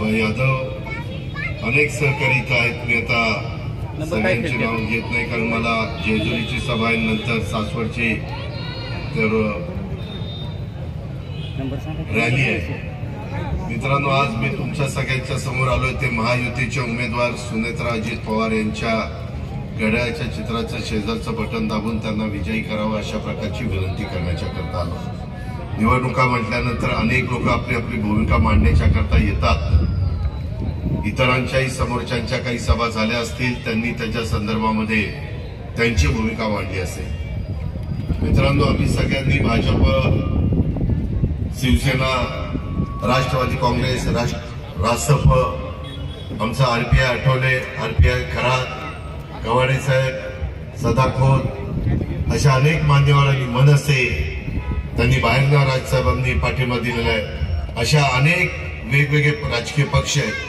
अभय यादव अनेक सहकारी आहेत। मी आता सगळ्यांची नाव घेत नाही कारण मला जेजुरीची सभा आहे, नंतर सासवडची तर रॅली आहे। मित्रांनो, आज मी तुमच्या सगळ्यांच्या समोर आलोय ते महायुतीचे उमेदवार सुनेत्रा अजित पवार यांच्या घड्याळाच्या चित्राचं शेजारचं बटन दाबून त्यांना विजयी करावं अशा प्रकारची विनंती करण्याच्या करता आलो। निवडणुका म्हटल्यानंतर अनेक लोक आपली आपली भूमिका मांडण्याच्या करता येतात। इतरांच्याही समोरच्यांच्या काही सभा झाल्या असतील, त्यांनी त्याच्या संदर्भामध्ये त्यांची भूमिका मांडली असेल। मित्रांनो, आम्ही सगळ्यांनी भाजप, शिवसेना, राष्ट्रवादी काँग्रेस, रासप, आमचा आरपीआय आठवले, आरपीआय खरात, गवाडे साहेब, सदाखोत अशा अनेक मान्यवरांनी, मनसे त्यांनी बाहेरच्या राजसाहेबांनी पाठिंबा दिलेला आहे, अशा अनेक वेगवेगळे राजकीय पक्ष आहेत,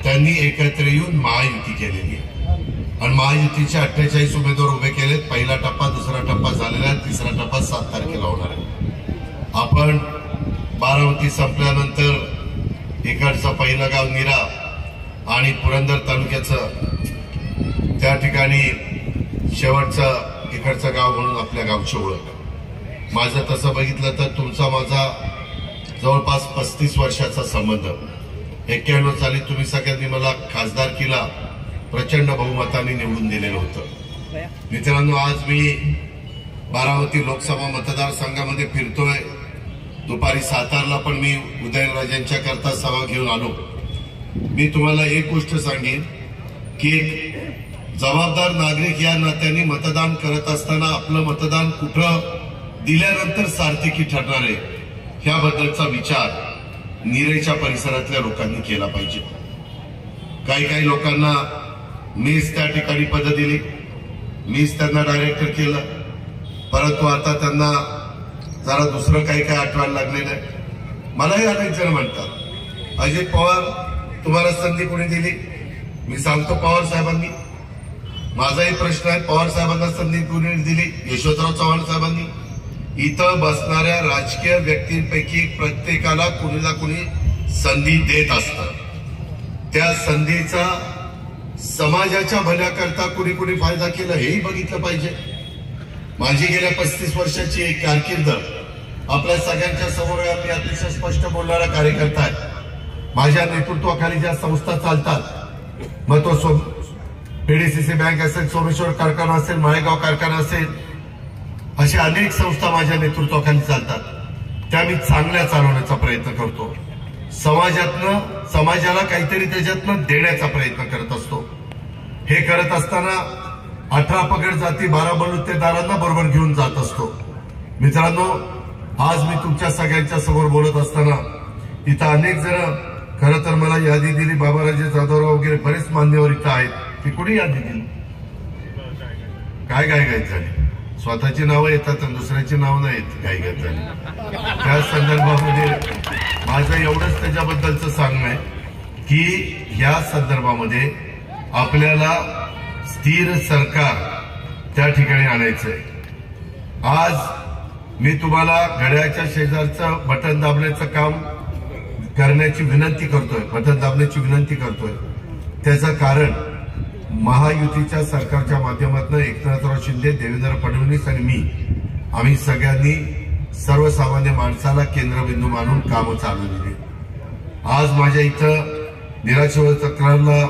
त्यांनी एकत्र येऊन महायुती केलेली आहे आणि महायुतीचे 48 उमेदवार उभे केलेत। पहिला टप्पा, दुसरा टप्पा झालेला आहे, तिसरा टप्पा 7 तारखेला होणार आहे। आपण बारामती संपल्यानंतर इकडचा पहिलं गाव नीरा आणि पुरंदर तालुक्याचं त्या ठिकाणी शेवटचं इकडचं गाव म्हणून आपल्या गावची ओळख। माझं तसं बघितलं तर तुमचा माझा जवळपास 35 वर्षाचा संबंध। 91 साली तुम्ही सगळ्यांनी मला खासदारकीला प्रचंड बहुमताने निवडून दिलेलं होतं। मित्रांनो, आज मी बारामती लोकसभा मतदारसंघामध्ये फिरतोय। दुपारी सातारला पण मी उदयनराजेंच्या करता सभा घेऊन आलो। मी तुम्हाला एक गोष्ट सांगेन की एक जबाबदार नागरिक या नात्याने मतदान करत असताना आपलं मतदान कुठं दिल्यानंतर सार्थकी ठरणार आहे ह्याबद्दलचा विचार नीरेच्या परिसरातल्या लोकांनी केला पाहिजे। काही लोकांना मीच त्या ठिकाणी पद दिली, मीच त्यांना डायरेक्टर केलं, परंतु आता त्यांना जरा दुसरं काही आठवायला लागलेलं आहे। मलाही अनेक जण म्हणतात, अजित पवार तुम्हाला संधी कोणी दिली? मी सांगतो, पवार साहेबांनी। माझाही प्रश्न आहे, पवार साहेबांना संधी कोणी दिली? यशवंतराव चव्हाण साहेबांनी। इथं बसणाऱ्या राजकीय व्यक्तींपैकी प्रत्येकाला कुणी ना कुणी संधी देत असतं। त्या संधीचा समाजाच्या भल्याकरता कुणी कुणी फायदा केला हेही बघितलं पाहिजे। माझी गेल्या 35 वर्षाची एक कारकीर्द आपल्या सगळ्यांच्या समोर आहे। मी अतिशय स्पष्ट बोलणारा कार्यकर्ता आहे। माझ्या नेतृत्वाखाली ज्या संस्था चालतात, मग तो पीडीसीसी बँक असेल, सोमेश्वर कारखाना असेल, माळेगाव कारखाना असेल, अशा अनेक संस्था माझ्या नेतृत्वाखाली चालतात, त्या मी चांगल्या चालवण्याचा प्रयत्न करतो। समाजाला काहीतरी त्याच्यातनं देण्याचा प्रयत्न करत असतो। हे करत असताना 18 पगड जाती 12 बलुतेदारांना बरोबर घेऊन जात असतो। मित्रांनो, आज मी तुमच्या सगळ्यांच्या समोर बोलत असताना इथं अनेक जण, खरं तर मला यादी दिली, बाबाराजे जाधवराव वगैरे बरेच मान्यवर इथं आहेत, ती कुणी यादी दिली? काय गायत झाली? स्वतःची नावं येतात आणि दुसऱ्याची नाव नाही येत, गायत झाली। त्या संदर्भामध्ये माझं एवढंच त्याच्याबद्दलचं सांगणं आहे की या संदर्भामध्ये आपल्याला स्थिर सरकार त्या ठिकाणी आणायचंय। आज मी तुम्हाला घड्याळाच्या शेजारचं बटन दाबण्याचं काम करण्याची विनंती करतोय, बटन दाबण्याची विनंती करतोय। त्याचं कारण महायुतीच्या सरकारच्या माध्यमातून एकनाथराव शिंदे, देवेंद्र फडणवीस आणि मी, आम्ही सगळ्यांनी सर्वसामान्य माणसाला केंद्रबिंदू मानून कामं चालवलेली। आज माझ्या इथं निराशिव तक्रारला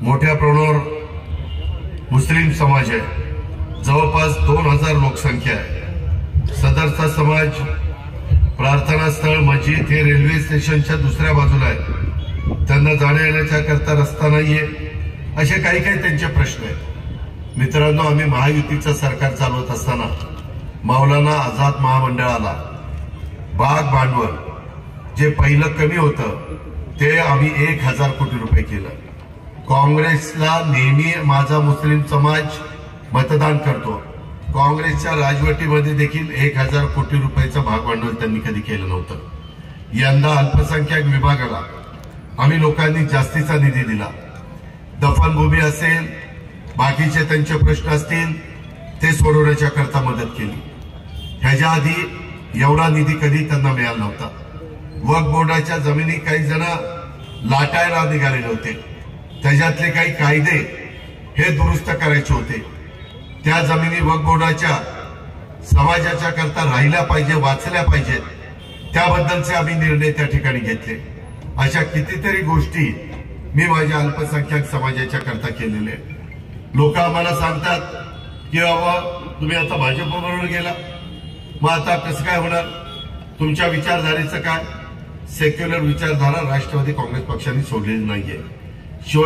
मोठ्या प्रमाणावर मुस्लिम समाज आहे, जवळपास 2000 लोकसंख्या आहे। सदरचा समाज प्रार्थना स्थळ, मस्जिद हे रेल्वे स्टेशनच्या दुसऱ्या बाजूला आहे, त्यांना जाण्या येण्याच्या करता रस्ता नाहीये, असे काही त्यांचे प्रश्न आहेत। मित्रांनो, आम्ही महायुतीचं सरकार चालवत असताना मौलाना आझाद महामंडळाला भाग भांडवल जे पहिलं कमी होतं ते आम्ही 1000 कोटी रुपये केलं। काँग्रेसला नेहमी माझा मुस्लिम समाज मतदान करतो, काँग्रेसच्या राजवटीमध्ये देखील 1000 कोटी रुपयाचं भाग भांडवल त्यांनी कधी केलं नव्हतं। यंदा अल्पसंख्याक विभागाला आम्ही लोकांनी जास्तीचा निधी दिला। दफनभूमी असेल, बाकीचे त्यांचे प्रश्न असतील, ते सोडवण्याच्या करता मदत केली। ह्याच्या आधी एवढा निधी कधी त्यांना मिळाला नव्हता। वक्फ बोर्डाच्या जमिनी काही जण लाटायला निघालेले होते. त्याच्यातले काही कायदे हे दुरुस्त करायचे होते. त्या जमिनी वक्फ बोर्डाच्या समाजाच्या करता राहिल्या पाहिजे, वाचल्या पाहिजेत, त्याबद्दलचे आम्ही निर्णय त्या ठिकाणी घेतले. अशा कितीतरी गोष्टी मी माझ्या अल्पसंख्याक समाजाच्या करता केलेल्या. लोक आम्हाला सांगतात की बाबा तुम्ही आता भाजपबरोबर गेला, मग आता कसं काय होणार, तुमच्या विचारधारेचं काय? सेक्युलर विचारधारा राष्ट्रवादी काँग्रेस पक्षाने सोडलेली नाहीये.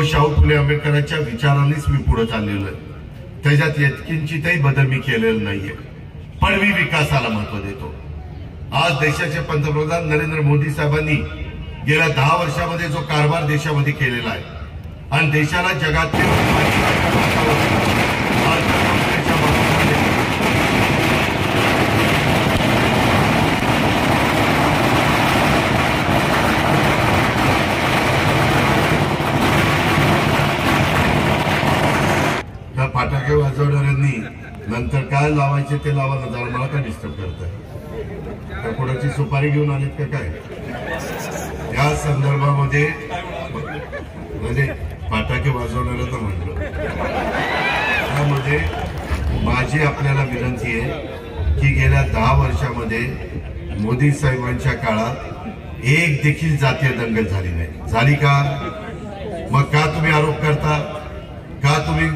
शाहू फुले आंबेडकरांच्या विचारांनीच मी पुढे चाललेलो आहे. त्याच्यात यत्किंचितही बदल मी केलेला नाहीये. पण मी विकासाला महत्व देतो. आज देशाचे पंतप्रधान नरेंद्र मोदी साहेबांनी गेल्या 10 वर्षामध्ये जो कारभार देशामध्ये केलेला आहे आणि देशाला जगातील त्या फटाके वाजवणाऱ्यांनी नंतर काय लावायचे ते लावा ना, जरा मला काय डिस्टर्ब करताय? तर कोणाची सुपारी घेऊन आलीत का काय? या संदर्भामध्ये म्हणजे फटाके वाजवणारं तर म्हटलं, त्यामध्ये माझी आपल्याला विनंती आहे की गेल्या 10 वर्षामध्ये मोदी साहेबांच्या काळात एक देखील जातीय दंगल झाली नाही. झाली का? मग का तुम्ही आरोप करता? का तुम्ही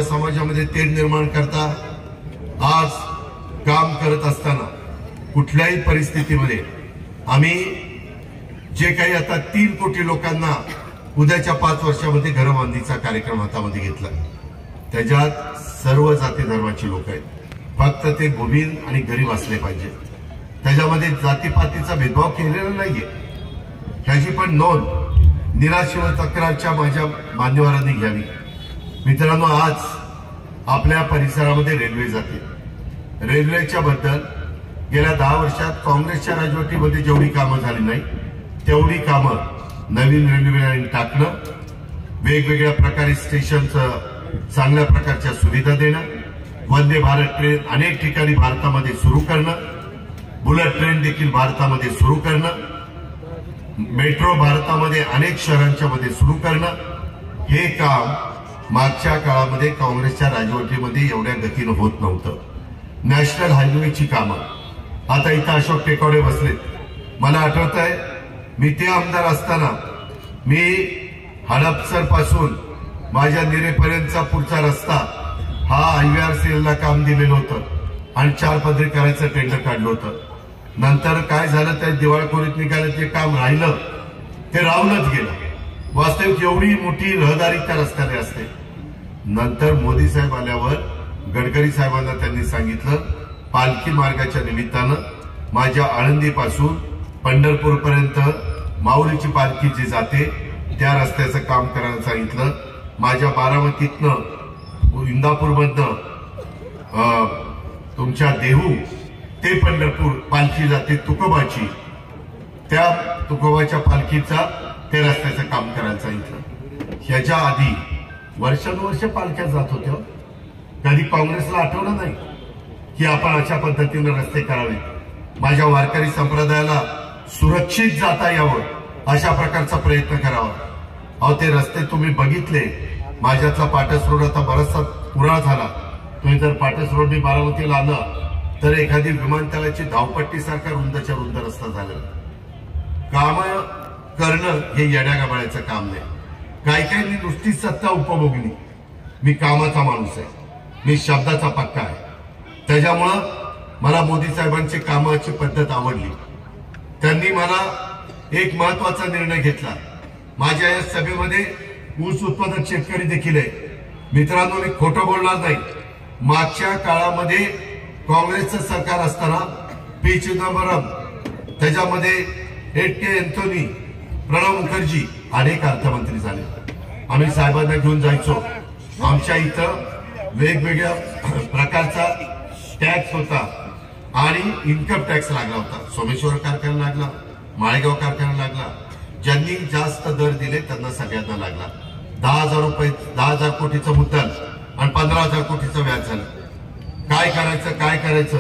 समाजामध्ये तेढ निर्माण करता? आज काम करत असताना कुठल्याही परिस्थितीमध्ये आम्ही जे काही आता 3 कोटी लोकांना उद्याच्या 5 वर्षामध्ये घरबांधणीचा कार्यक्रम हातामध्ये घेतला, त्याच्यात सर्व जाती धर्माची लोक आहेत. फक्त ते भूमीन आणि गरीब असले पाहिजे. त्याच्यामध्ये जातीपातीचा भेदभाव केलेला नाहीये. ह्याची पण नोंद निराशिव तक्रारच्या माझ्या मान्यवरांनी घ्यावी. मित्रांनो, आज आपल्या परिसरामध्ये रेल्वे जाते. रेल्वेच्या बद्दल गेल्या 10 वर्षात काँग्रेसच्या राजवटीमध्ये जेवढी कामं झाली नाही तेवढी कामं नवीन रेल्वे लाईन टाकणं, वेगवेगळ्या प्रकारे स्टेशनचं चांगल्या प्रकारच्या सुविधा देणं, वंदे भारत ट्रेन अनेक ठिकाणी भारतामध्ये सुरू करणं, बुलेट ट्रेन देखील भारतामध्ये सुरू करणं, मेट्रो भारतामध्ये अनेक शहरांच्या मध्ये सुरू करणं, हे काम मागच्या काळामध्ये काँग्रेसच्या राजवटीमध्ये एवढ्या गतीनं होत नव्हतं. नॅशनल हायवेची कामं आता इथं अशोक टेकवडे बसलेत. मला आठवत आहे मी ते आमदार असताना मी हडपसर पासून माझ्या निरेपर्यंतचा पुढचा रस्ता हा IVRCL ला काम दिलेलं होतं आणि 4 पदरी करायचं टेंडर काढलं होतं. नंतर काय झालं, त्या दिवाळखोरीत निघालं, ते काम राहिलं, ते राहूनच गेलं. वास्तविक एवढी मोठी रहदारी त्या रस्त्याने असते. नंतर मोदी साहेब आल्यावर गडकरी साहेबांना त्यांनी सांगितलं पालखी मार्गाच्या निमित्तानं माझ्या आळंदीपासून पंढरपूरपर्यंत माऊलीची पालखी जी जाते त्या रस्त्याचं काम करायला सांगितलं. माझ्या बारामतीतनं इंदापूरमधनं तुमच्या देहू ते पंढरपूर पालखी जाते तुकोबाची, त्या तुकोबाच्या पालखीचा ते रस्त्याचं काम करायला सांगितलं. ह्याच्या आधी वर्षानुवर्ष पालख्या जात होत्या. कधी काँग्रेसला आठवलं नाही की आपण अशा पद्धतीने रस्ते करावे, माझ्या वारकरी संप्रदायाला सुरक्षित जाता यावं अशा प्रकारचा प्रयत्न करावा. अहो, ते रस्ते तुम्ही बघितले. माझ्यातला पाटस रोड आता बराचसा पुरा झाला. तुम्ही जर पाटस रोडनी बारामतीला आलं तर एखादी विमानतळाची धावपट्टीसारखा रुंदच्या रुंद रस्ता झाला. काम करणं हे येड्यागाबाळ्याचं काम नाही. काही नुसतीच सत्ता उपभोगली. मी कामाचा माणूस आहे, मी शब्दाचा पक्का आहे. त्याच्यामुळं मला मोदी साहेबांची कामाची पद्धत आवडली. त्यांनी मला एक महत्वाचा निर्णय घेतला. माझ्या या सभेमध्ये ऊस उत्पादक शेतकरी देखील आहे. मित्रांनो, मी खोटं बोलणार नाही. मागच्या काळामध्ये काँग्रेसचं सरकार असताना पी चिदंबरम, त्याच्यामध्ये के अँथोनी, प्रणव मुखर्जी अनेक अर्थमंत्री झाले. आम्ही साहेबांना घेऊन जायचो. आमच्या इथं वेगवेगळ्या प्रकारचा टॅक्स होता आणि इन्कम टॅक्स लागला होता. सोमेश्वर कारखाना लागला, माळेगाव कारखाना लागला. ज्यांनी जास्त दर दिले त्यांना सगळ्यांना लागला. 10,000 कोटीचं मुद्दल आणि 15,000 कोटीचं व्याज झालं. काय करायचं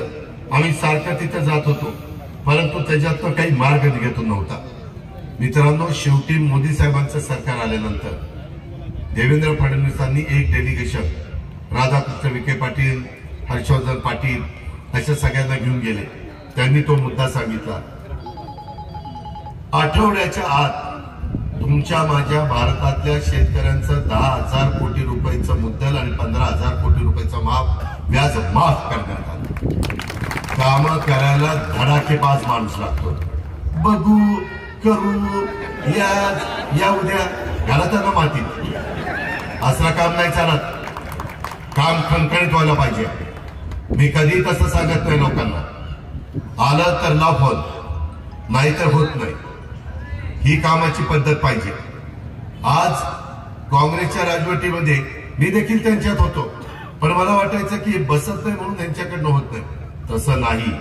आम्ही सारखं तिथं जात होतो, परंतु त्याच्यात काही मार्ग निघत नव्हता. मित्रांनो, शेवटी मोदी साहेबांचं सरकार आल्यानंतर देवेंद्र फडणवीसांनी एक डेलिगेशन राधाकृष्ण विखे पाटील, हर्षवर्धन पाटील अशा सगळ्यांना घेऊन गेले. त्यांनी तो मुद्दा सांगितला, आठवड्याच्या आत तुमच्या माझ्या भारतातल्या शेतकऱ्यांचं 10,000 कोटी रुपयाचं मुद्दल आणि 15,000 कोटी रुपयाचं व्याज माफ करण्यात आलं. काम करायला धडाकेबाज माणूस लागतो. बघू, करू, या उद्या घालत ना मातीत. असलं काम नाही चालत. काम खणखणीत व्हायला पाहिजे. मी कधी तसं सांगत नाही लोकांना. आलं तर लाभ होत, नाहीतर होत नाही. ही कामाची पद्धत पाहिजे. आज काँग्रेसच्या राजवटीमध्ये मी देखील त्यांच्यात होतो, पण मला वाटायचं की बसत नाही म्हणून त्यांच्याकडनं होत नाही. तसं नाही.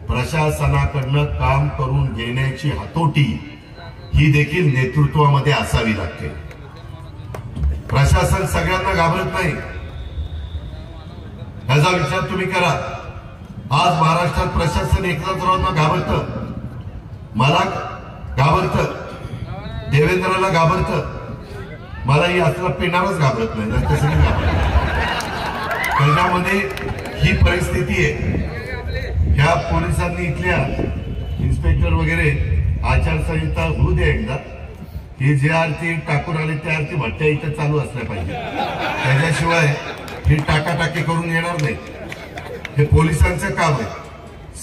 प्रशासनाकडनं काम करून घेण्याची हातोटी ही देखील नेतृत्वामध्ये असावी लागते. प्रशासन सगळ्यांना घाबरत नाही, याचा विचार तुम्ही करा. आज महाराष्ट्रात प्रशासन एकनाथरावांना घाबरतं, मला घाबरतं, देवेंद्रला घाबरतं. मलाही असलं पेणारच घाबरत नाही. तसं नाही घाबरत. त्याच्यामध्ये ही परिस्थिती आहे. ह्या पोलिसांनी इथल्या इन्स्पेक्टर वगैरे आचारसंहिता होऊ दे एकदा. ही जे आरती टाकून आली त्या आरती भट्ट्या इथं चालू असल्या पाहिजे. त्याच्याशिवाय ही टाकाटाकी करून येणार नाही. हे पोलिसांचं काम आहे.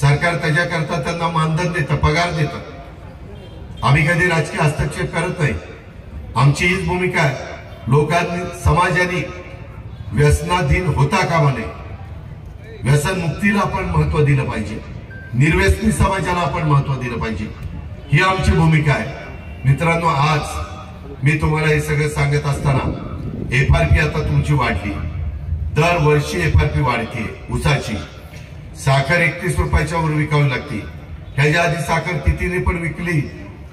सरकार त्याच्याकरता त्यांना मानधन देतं, पगार देतं. आम्ही कधी राजकीय हस्तक्षेप करत नाही. आमची हीच भूमिका आहे. लोकांनी, समाजाने व्यसनाधीन होता कामा नये. व्यसन मुक्तीला आपण महत्व दिलं पाहिजे. निर्व्यसनी समाजाला आपण महत्व दिलं पाहिजे. ही आमची भूमिका आहे. मित्रांनो, आज मी तुम्हाला हे सगळं सांगत असताना FRP आता तुमची वाढली. दरवर्षी FRP वाढते. ऊसाची साखर 31 रुपयाच्या वर विकावी लागते. ह्याच्या आधी साखर कितीने पण विकली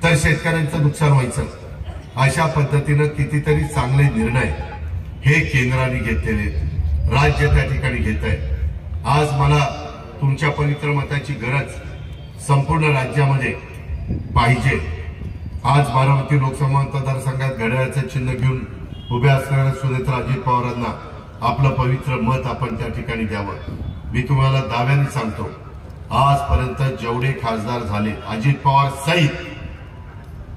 तर शेतकऱ्यांचं नुकसान व्हायचं. अशा पद्धतीनं कितीतरी चांगले निर्णय हे केंद्राने घेतलेले, राज्य त्या ठिकाणी घेत आहे. आज मला तुमच्या पवित्र मताची गरज संपूर्ण राज्यामध्ये पाहिजे. आज बारामती लोकसभा मतदारसंघात घड्याळाचं चिन्ह घेऊन उभ्या असणाऱ्या सुनेत्रा अजित पवारांना आपलं पवित्र मत आपण त्या ठिकाणी द्यावं. मी तुम्हाला दाव्याने सांगतो, आजपर्यंत जेवढे खासदार झाले अजित पवार सहित,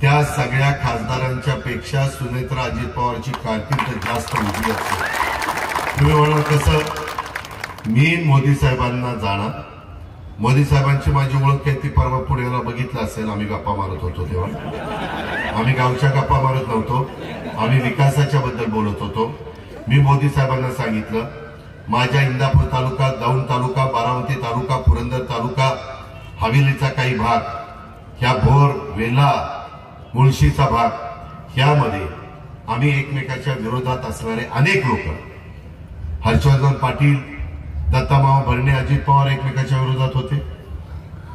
त्या सगळ्या खासदारांच्या पेक्षा सुनेत्रा अजित पवारची कारकीर्द जास्त उभी असते. तुम्ही म्हणाल कसं? मी मोदी साहेबांना जाणार. मोदी साहेबांची माझी ओळख आहे ती परवा पुण्याला बघितलं असेल. आम्ही गप्पा मारत होतो तेव्हा. आम्ही गावच्या गप्पा मारत नव्हतो, आम्ही विकासाच्या बद्दल बोलत होतो. मी मोदी साहेबांना सांगितलं, माझ्या इंदापूर तालुका, दौंड तालुका, बारामती तालुका, पुरंदर तालुका, हवेलीचा काही भाग, ह्या भोर, वेल्हा, मुळशीचा भाग, ह्यामध्ये आम्ही एकमेकाच्या विरोधात असणारे अनेक लोक, हर्षवर्धन पाटील, दत्तामाव भरणे, अजित पवार एकमेकाच्या विरोधात होते.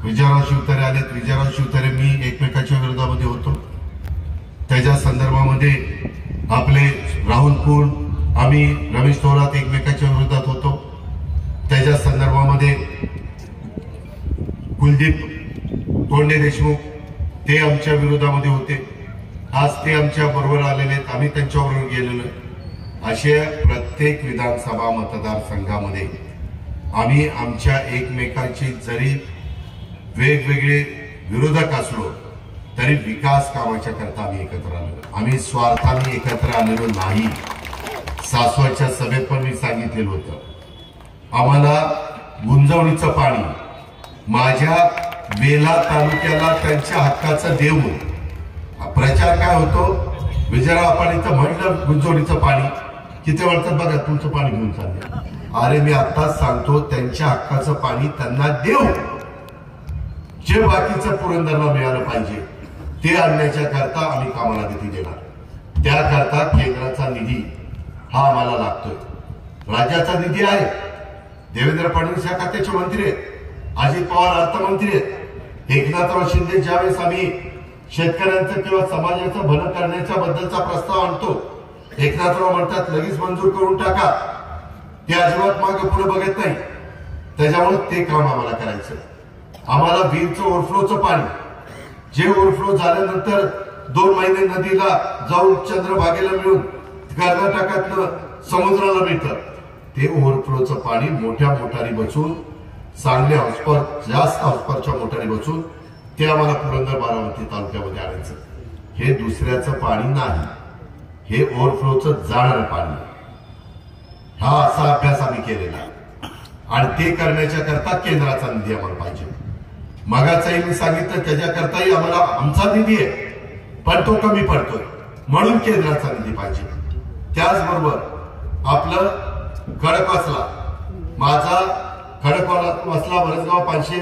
विजयराव शिवतारे आलेत, विजयराव शिवतारे, मी एकमेकाच्या विरोधामध्ये होतो. त्याच्या संदर्भामध्ये आपले राहुल कुल, आम्ही रमेश थोरात एकमेकाच्या विरोधात होतो. त्याच्या संदर्भामध्ये कुलदीप तोंडे देशमुख, ते आमच्या विरोधामध्ये होते. आज ते आमच्या बरोबर आलेले आहेत, आम्ही त्यांच्याबरोबर गेलेलो. अशा प्रत्येक विधानसभा मतदारसंघामध्ये आम्ही आमच्या एकमेकांची जरी वेगवेगळे विरोधक असलो तरी विकास कामाच्या करता आम्ही एकत्र आलो. आम्ही स्वार्थाने एकत्र आलेलो नाही. सासवडच्या सभेत पण मी सांगितलेलं होतं, आम्हाला गुंजवणीचं पाणी माझ्या वेल्हा तालुक्याला त्यांच्या हक्काचं देऊन, प्रचार काय होतो, विजयराव आपण इथं म्हटलं गुंजवणीचं पाणी, किती म्हणतात बघा तुमचं पाणी घेऊन चालले. अरे मी आताच सांगतो, त्यांच्या हक्काचं पाणी त्यांना देऊ. जे बाकीचं पुरंदरला मिळालं पाहिजे ते आणण्याच्या करता आम्ही कामाला गती देणार. त्याकरता केंद्राचा निधी हा आम्हाला लागतोय. राज्याचा निधी आहे. देवेंद्र फडणवीस या खात्याचे मंत्री आहेत, अजित पवार अर्थमंत्री आहेत. एकनाथराव शिंदे ज्यावेळेस आम्ही शेतकऱ्यांचं किंवा समाजाचं भलं करण्याच्या बद्दलचा प्रस्ताव आणतो, एकनाथराव म्हणतात लगेच मंजूर करून टाका. ते अजिबात मागे पुढे बघत नाही. त्याच्यामुळे ते काम आम्हाला करायचं. आम्हाला वीरचं ओव्हरफ्लोचं पाणी जे ओव्हरफ्लो झाल्यानंतर 2 महिने नदीला जाऊन चंद्रभागेला मिळून कर्नाटकातनं समुद्राला मिळतं ते ओव्हरफ्लोचं पाणी मोठ्या मोटारी बसून चांगल्या हॉस्पर जास्त हॉस्परच्या मोटारी बसून ते आम्हाला पुरंदर बारामती तालुक्यामध्ये आणायचं. हे दुसऱ्याचं पाणी नाही, हे ओव्हरफ्लोचं जाणारं पाणी. हा असा अभ्यास आम्ही केलेला आणि ते करण्याच्या करता केंद्राचा निधी आम्हाला पाहिजे. मागाचाही मी सांगितलं त्याच्याकरताही आम्हाला आमचा निधी आहे पण तो कमी पडतोय म्हणून केंद्राचा निधी पाहिजे. त्याचबरोबर आपलं खडकवासला माझा खडकवासला वरसगाव 500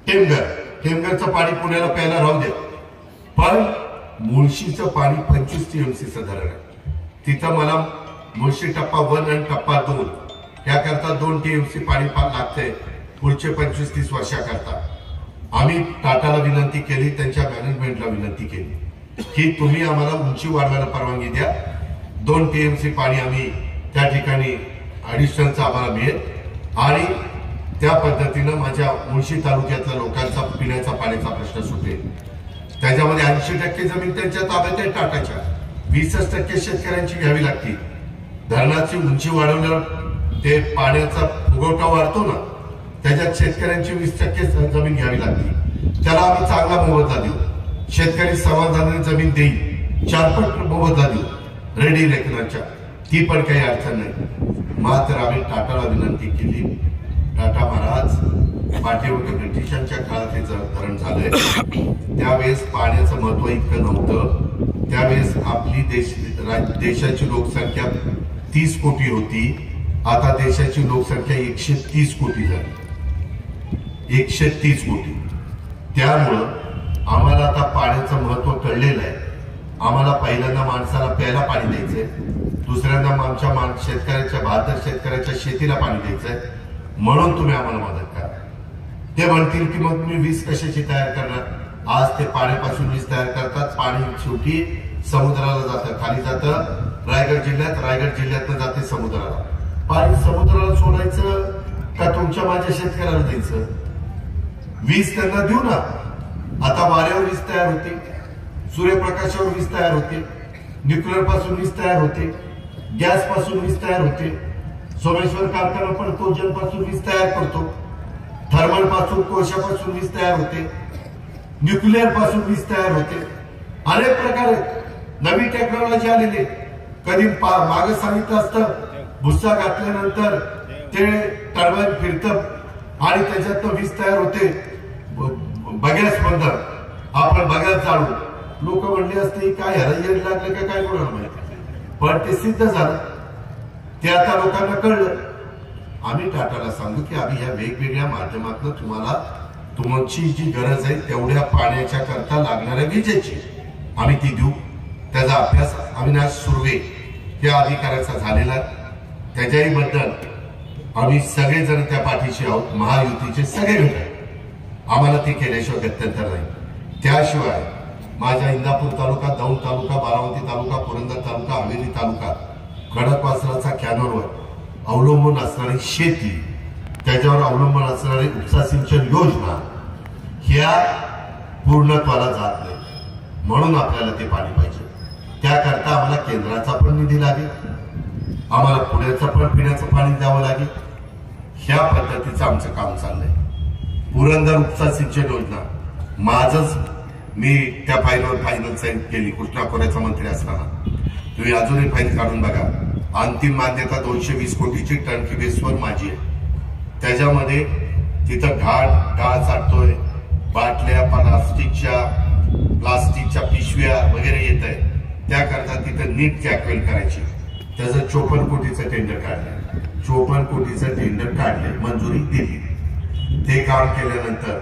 टेमघरचं पाणी पुण्याला प्यायला राहू दे पण मुळशीचं पाणी 25 TMCचं धरण आहे. तिथं मला मुळशी टप्पा 1 आणि टप्पा 2 याकरता 2 TMC पाणी लागतंय पुढचे 25-30 वर्षाकरता. आम्ही टाटाला विनंती केली, त्यांच्या मॅनेजमेंटला विनंती केली की तुम्ही आम्हाला उंची वाढवायला परवानगी द्या. 2 TMC पाणी आम्ही त्या ठिकाणी ऍडिशनलचं आम्हाला मिळेल आणि त्या पद्धतीनं माझ्या मुळशी तालुक्यातल्या लोकांचा पिण्याचा पाण्याचा प्रश्न सुटेल. त्याच्यामध्ये 80% जमीन त्यांच्या ताब्यात आहे टाटाच्या, 20% शेतकऱ्यांची घ्यावी लागते. धरणाची उंची वाढवल्यावर ते पाण्याचा फुगवटा वाढतो ना, त्याच्यात शेतकऱ्यांची 20% जमीन घ्यावी लागते. त्याला आम्ही चांगला मोबदला देऊ, शेतकरी समाधानाने जमीन देईल, 4 पट मोबदला देऊ रेडी रेकनरच्या, ती पण काही अडचण नाही. मात्र आम्ही टाटाला विनंती केली, टाटा महाराज पाठीवर ब्रिटिशांच्या काळात हे धरण झालंय त्यावेळेस पाण्याचं महत्व इतकं नव्हतं. त्यावेळेस आपली देशाची लोकसंख्या 30 कोटी होती, आता देशाची लोकसंख्या 130 कोटी झाली, 130 कोटी. त्यामुळं आम्हाला आता पाण्याचं महत्व कळलेलं आहे. आम्हाला पहिल्यांदा माणसाला प्यायला पाणी द्यायचंय, दुसऱ्यांदा आमच्या शेतकऱ्याच्या 72 शेतकऱ्याच्या शेतीला पाणी द्यायचंय म्हणून तुम्ही आम्हाला मदत करा. ते म्हणतील की मग तुम्ही वीज कशाची तयार करणार. आज ते पाण्यापासून वीज तयार करतात, पाणी शेवटी समुद्राला जातं, खाली जातं रायगड जिल्ह्यातनं जाते समुद्राला. पाणी समुद्राला सोडायचं का तुमच्या माझ्या शेतकऱ्याला द्यायचं. वीज त्यांना देऊ ना. आता वाऱ्यावर वीज तयार होते, सूर्यप्रकाशावर वीज तयार होते, न्यूक्लिअर पासून वीज तयार होते, गॅस पासून वीज तयार होते, सोमेश्वर कारखाना पण कोळशापासून पासून वीज तयार करतो, थर्मल पासून कोळशापासून वीज तयार होते, न्यूक्लिअर पासून वीज तयार होते. अनेक प्रकारे नवी टेक्नॉलॉजी आलेली. कधी मागे सांगितलं असतं भुस्सा घातल्यानंतर ते टर्बाईन फिरतं आणि त्याच्यातनं वीज तयार होते, बगॅस बंद आपण बगॅस जाळू. लोक म्हणले असते काय ह्याला येड लागले का काय कोणाला माहिती, पण ते सिद्ध झालं. ते आता लोकांना कळलं. आम्ही टाटाला सांगू की आम्ही ह्या वेगवेगळ्या माध्यमातून तुम्हाला तुमची जी गरज आहे तेवढ्या पाण्याच्या करता लागणाऱ्या विजेची आम्ही ती देऊ. त्याचा अभ्यास अविनाश सुर्वे या अधिकाऱ्याचा झालेला, त्याच्याही बद्दल आम्ही सगळेजण त्या पाठीशी आहोत. महायुतीचे सगळे घटक आम्हाला ते केल्याशिवाय गत्यंतर नाही. त्याशिवाय माझ्या इंदापूर तालुका, दौंड तालुका, बारामती तालुका, पुरंदर तालुका, हवेली तालुका, खडकवासलाचा कॅनॉलवर अवलंबून असणारी शेती, त्याच्यावर अवलंबून असणारी उपसा सिंचन योजना ह्या पूर्णत्वाला जात नाही. म्हणून आपल्याला ते पाणी पाहिजे. त्याकरता आम्हाला केंद्राचा पण निधी लागेल, आम्हाला पुण्याचं पण पिण्याचं पाणी द्यावं लागेल. ह्या पद्धतीचं आमचं काम चाललंय. पुरंदर उपसा सिंचन योजना माझंच मी त्या फाईलवर फायनल साईन केली कृष्णा खोऱ्याचा मंत्री असताना. तुम्ही अजूनही फाईल काढून बघा. अंतिम मान्यता 220 कोटीची टर्नकी बेसवर माझी आहे. त्याच्यामध्ये तिथं ढाळ साठतोय, बाटल्या प्लास्टिकच्या पिशव्या वगैरे येत आहे. त्याकरता तिथं नीट कॅल्क्युलेट करायची. त्याचं 54 कोटीचं टेंडर काढलं, 54 कोटीचं टेंडर काढले, मंजुरी दिली. ते काम केल्यानंतर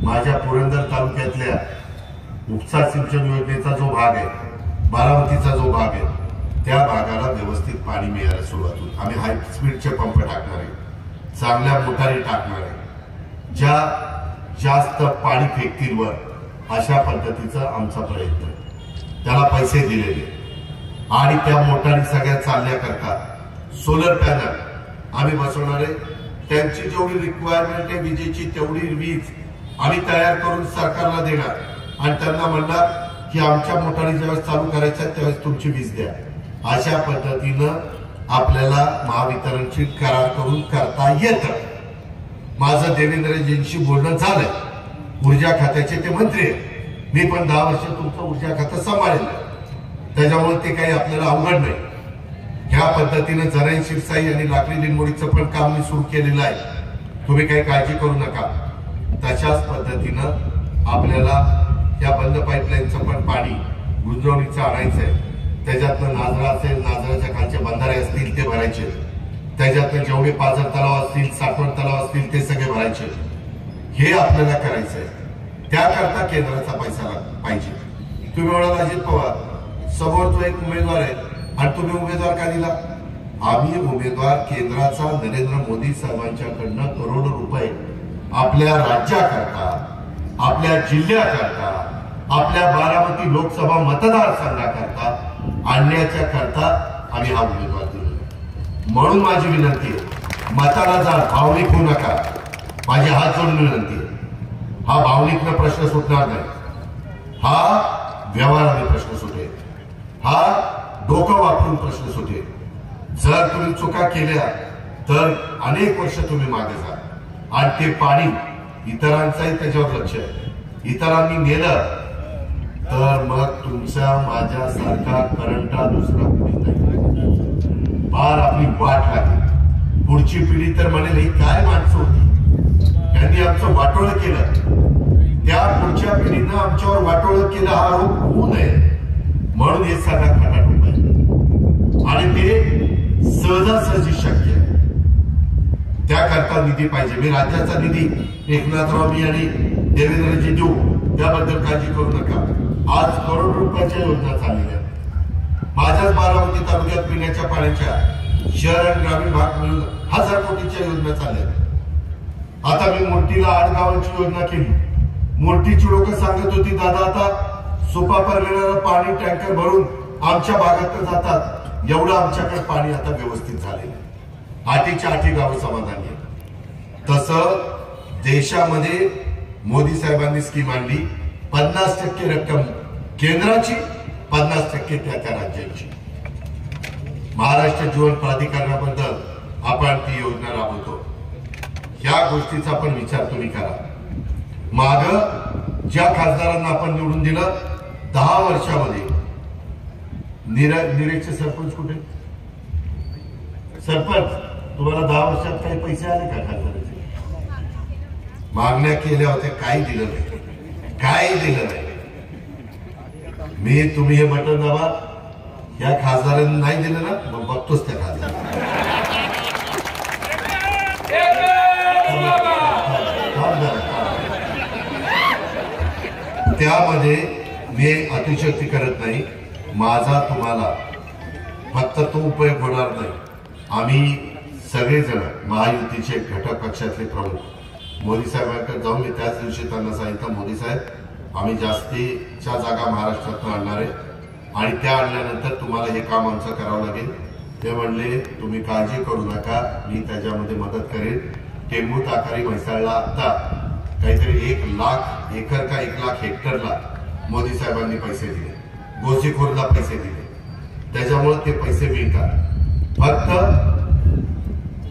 माझ्या पुरंदर तालुक्यातल्या उपसा सिंचन योजनेचा जो भाग आहे, बारामतीचा जो भाग आहे, त्या भागाला व्यवस्थित पाणी मिळायला सुरुवात होईल. आम्ही हाय स्पीडचे पंप टाकणार आहे, चांगल्या मोटारी टाकणार आहे, ज्या जास्त पाणी फेकतील वर, अशा पद्धतीचा आमचा प्रयत्न आहे. त्याला पैसे दिलेले आणि त्या मोटारी सगळ्या चालण्या करता सोलर पॅनल आम्ही बसवणार आहे. त्यांची जेवढी रिक्वायरमेंट आहे विजेची तेवढी वीज आम्ही तयार करून सरकारला देणार. आणि त्यांना म्हणणार की आमच्या मोटारी ज्यावेळेस चालू करायच्या त्यावेळेस तुमची वीज द्या. अशा पद्धतीनं आपल्याला महावितरणची करार करून करता येतं. माझं देवेंद्रजींशी बोलणं झालंय. ऊर्जा खात्याचे ते मंत्री आहेत. मी पण 10 वर्ष तुमचं ऊर्जा खातं सांभाळेल, त्याच्यामुळे ते काही आपल्याला अवघड नाही. ह्या पद्धतीनं जराई शिरसाई आणि लाकडी लिंबोडीचं पण काम मी सुरू केलेलं आहे. तुम्ही काही काळजी करू नका. तशाच पद्धतीनं आपल्याला या बंद पाईपलाईनचं पण पाणी गुंजवणीचं आणायचंय. त्याच्यातनं नाजरा असेल, नाजराच्या खालचे बंधारे असतील ते भरायचे. त्याच्यातनं जेवढे पाझर तलाव असतील, साठवण तलाव असतील ते सगळे भरायचे. हे आपल्याला करायचंय. त्याकरता केंद्राचा पैसा पाहिजे. तुम्ही म्हणाल अजित पवार समोर तो एक उमेदवार आहे आणि तुम्ही उमेदवार का दिला? आम्ही उमेदवार केंद्राचा नरेंद्र मोदी साहेबांच्याकडनं करोडो रुपये आपल्या राज्याकरता, आपल्या जिल्ह्याकरता, आपल्या बारामती लोकसभा मतदारसंघाकरता आणण्याच्या करता आम्ही हा उमेदवार दिलेला. म्हणून माझी विनंती आहे, मताला जा भावनिक होऊ नका. माझी हात जोडून विनंती आहे. हा भावनिकनं प्रश्न सुटणार नाही. हा व्यवहाराने प्रश्न सुटेल. हा डोकं वापरून प्रश्न सुटेल. जर तुम्ही चुका केल्या तर अनेक वर्ष तुम्ही मागे जा. आणि ते पाणी इतरांचाही त्याच्यावर लक्ष आहे. इतरांनी नेलं तर मग तुमच्या माझ्यासारखा करंटा दुसरा पिढी नाही. फार आपली वाट लागेल. पुढची पिढी तर म्हणेल ही काय माणसं होती, त्यांनी आमचं वाटोळं केलं. त्या पुढच्या पिढीनं आमच्यावर वाटोळं केलं हा आरोप होऊ नये म्हणून हे सगळा खटाटोप आहे. आणि ते सहजासहजी शक्य आहे. त्याकरता निधी पाहिजे. मी राज्याचा निधी एकनाथराव मी आणि देवेंद्रजी देऊ, त्याबद्दल काळजी करू नका. आज करोड रुपयाच्या योजना चाललेल्या. माझ्याच बारामती तालुक्यात पिण्याच्या पाण्याच्या शहर आणि ग्रामीण भाग मिळून 1000 कोटीच्या योजना चालल्या. आता मी मोठीला 8 गावांची योजना केली. मोठीची लोक सांगत होती दादा आता सुपापर येणारं पाणी टँकर भरून आमच्या भागात जातात. एवढं आमच्याकडे पाणी आता व्यवस्थित झालेलं. 8च्या 8 गावं समाधानी आहेत. तसं देशामध्ये मोदी साहेबांनी स्कीम आणली. 50% रक्कम केंद्राची, 50% त्या राज्याची. महाराष्ट्र जीवन प्राधिकरणाबद्दल आपण ती योजना राबवतो. या गोष्टीचा पण विचार तुम्ही करा. माग ज्या खासदारांना आपण निवडून दिलं 10 वर्षामध्ये निरेचे सरपंच कुठे? सरपंच तुम्हाला 10 वर्षात काही पैसे आले का खासदाराचे? मागण्या केल्या होत्या, काही दिलं नाही. काही दिलं नाही. मी तुम्ही हे बटन दाबा, या खासदारांनी नाही दिलं ना, मग बघतोच त्या खासदारांना. त्यामध्ये मी अतिशयोक्ती करत नाही. माझा तुम्हाला फक्त तो उपयोग होणार नाही. आम्ही सगळेजण महायुतीचे घटक पक्षातले प्रमुख मोदी साहेबांकडे जाऊन मी त्याच दिवशी त्यांना सांगितलं, मोदी साहेब आम्ही जास्तीच्या जागा महाराष्ट्रातून आणणार आहे आणि त्या आणल्यानंतर तुम्हाला हे काम आमचं करावं लागेल. ते म्हणले तुम्ही काळजी करू नका, मी त्याच्यामध्ये मदत करेन. टेंबू ताकारी म्हैसाळला आता काहीतरी 1 लाख एकर का 1 लाख हेक्टरला मोदी साहेबांनी पैसे दिले. गोसीखोरला पैसे दिले. त्याच्यामुळे ते पैसे मिळतात. फक्त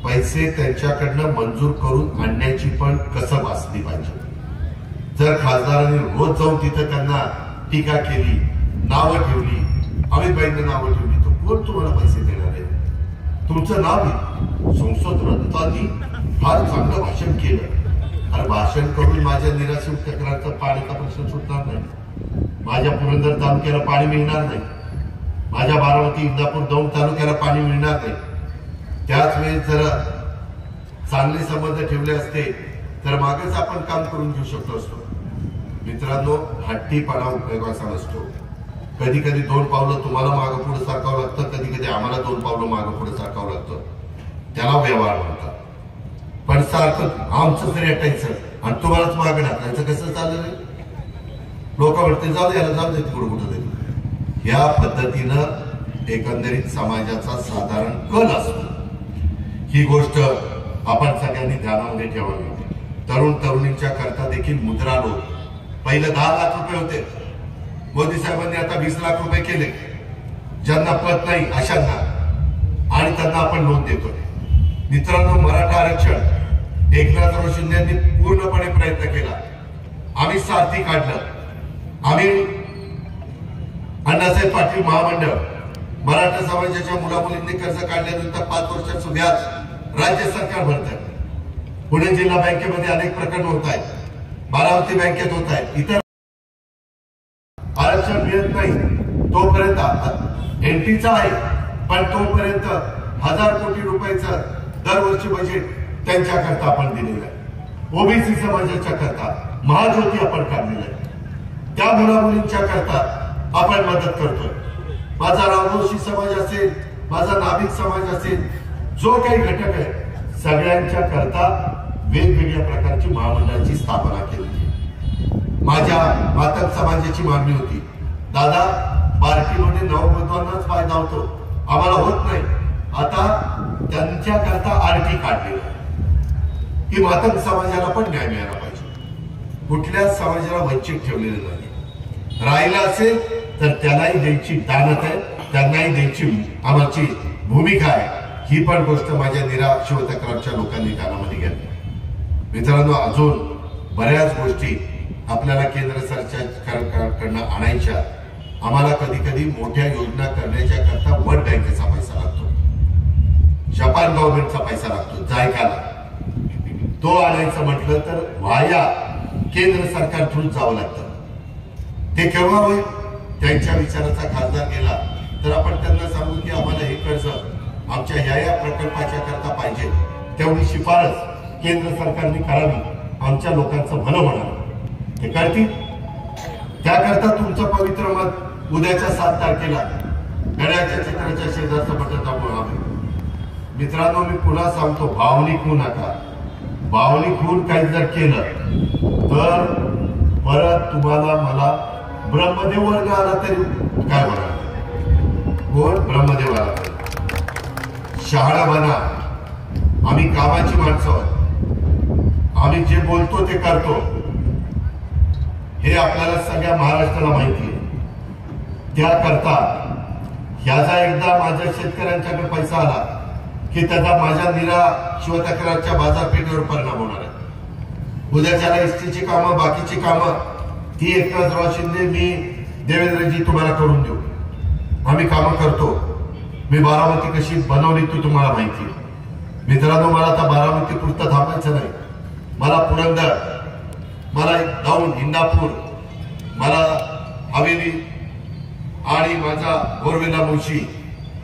पैसे त्यांच्याकडनं मंजूर करून आणण्याची पण कसब असली पाहिजे. जर खासदारांनी रोज जाऊन तिथे त्यांना टीका केली, नावं ठेवली, अमितभाईंना नावं ठेवली, तर कोण तुम्हाला पैसे देणार आहे? तुमचं नाव संसद रद्दांनी फार चांगलं भाषण केलं. अरे भाषण करून माझ्या निराश्रित तक्रारचा पाण्याचा प्रश्न सुटणार नाही. माझ्या पुरंदर तालुक्याला पाणी मिळणार नाही. माझ्या बारामती इंदापूर दौंड तालुक्याला पाणी मिळणार नाही. त्याच वेळेस जर चांगले संबंध ठेवले असते तर मागेच आपण काम करून घेऊ शकलो असतो. मित्रांनो, हट्टीपणा उपयोगाचा नसतो. कधी कधी 2 पावलं तुम्हाला मागं पुढे सरकावं लागतं, कधी कधी आम्हाला 2 पावलं मागं पुढे सरकावं लागतं. त्याला व्यवहार म्हणतात. पण सारखं आमचंच रेटायचं आणि तुम्हालाच मागं टाकायचं कसं चाललं नाही? लोक म्हणते जाऊ दे, याला जाऊ दे तिकडं कुठं तरी. या पद्धतीनं एकंदरीत समाजाचा साधारण कल असतो. ही गोष्ट आपण सगळ्यांनी ध्यानामध्ये ठेवावी. तरुण तरुणींच्या करता देखील मुद्रा लोन पहिले 10 लाख रुपये होते, मोदी साहेबांनी आता 20 लाख रुपये केले ज्यांना पत नाही अशांना, आणि त्यांना आपण लोन देतोय. मित्रांनो, मराठा आरक्षण एकनाथराव शिंदे यांनी पूर्णपणे प्रयत्न केला. आम्ही सारथी काढलं, आम्ही अण्णासाहेब पाटील महामंडळ, मराठा समाजाच्या मुलामुलींनी कर्ज काढल्यानंतर 5 वर्षाचं व्याज राज्य सरकार भरतंय. पुणे जिल्हा बँकेमध्ये अनेक प्रकरण होत आहेत, बारामती बँकेत होत आहेत. इतर आरक्षण मिळत नाही तोपर्यंत एनटीचा आहे, पण तोपर्यंत 1000 कोटी रुपयाचं दरवर्षी बजेट त्यांच्याकरता आपण दिलेलं आहे. ओबीसी समाजाच्या करता महाज्योती आपण काढलेलं आहे. त्या मुलामुलींच्या करता आपण मदत करतोय. माझा रामोशी समाज असेल, माझा नाभिक समाज असेल, जो काही घटक आहे सगळ्यांच्या करता वेगवेगळ्या प्रकारची महामंडळाची स्थापना केली. माझ्या मातक समाजाची मागणी होती, दादा बारकिलोने नववधूंनाच फायदा होतो, आम्हाला होत नाही. आता त्यांच्या करता आरटी काढलेला आहे की मातक समाजाला पण न्याय मिळाला पाहिजे. कुठल्या समाजाला वंचित ठेवलेलं नाही. राहिला असेल तर त्यालाही द्यायची दानत आहे, त्यांनाही द्यायची आमची भूमिका आहे. ही पण गोष्ट माझ्या निरा शिवतक्रारच्या लोकांनी कानामध्ये घेतली. मित्रांनो, अजून बऱ्याच गोष्टी आपल्याला केंद्र सरकारकडनं आणायच्या. आम्हाला कधी कधी मोठ्या योजना करण्याच्या करता वर्ल्ड बँकेचा पैसा लागतो, जपान गव्हर्नमेंटचा पैसा लागतो जायकाला. तो आणायचं म्हटलं तर व्हाया केंद्र सरकार थ्रू जावं लागतं. ते केव्हा होईल? त्यांच्या विचाराचा खासदार गेला तर आपण त्यांना सांगू की आम्हाला हे कर्ज आमच्या या प्रकल्पाच्या करता पाहिजे, तेवढी शिफारस केंद्र सरकारने करावी, आमच्या लोकांचं भलं म्हणावं. ते करतील. त्याकरता तुमचं पवित्र मत उद्याच्या 7 तारखेला गड्याच्या चित्राच्या शेजारचं बटन दाबून हवं. मित्रांनो, मी पुन्हा सांगतो, भावनिक होऊ नका. भावनिक होऊन काही जर केलं तर परत तुम्हाला मला ब्रह्मदेव वर्ग आला तरी काय होणार? कोण ब्रह्मदेव आला तरी शहाणा बना. आम्ही कामाची माणसं आहोत, आम्ही जे बोलतो ते करतो, हे आपल्याला सगळ्या महाराष्ट्राला माहिती आहे. त्याकरता ह्याचा एकदा माझ्या शेतकऱ्यांच्याकडे पैसा आला की त्याचा माझ्या निरा शिवतक्रारच्या बाजारपेठेवर परिणाम होणार आहे. उद्याच्याला एसटीची कामं, बाकीची कामं ती एकनाथराव शिंदे, मी, देवेंद्रजी तुम्हाला करून देऊ. आम्ही कामं करतो. मी बारामती कशी बनवली तो तुम्हाला माहिती आहे. मित्रांनो, मला आता बारामती पुरतं थांबायचं नाही. मला पुरंदर, मला दौंड, इंदापूर, मला हवेली आणि माझा बोरवेला मुळशी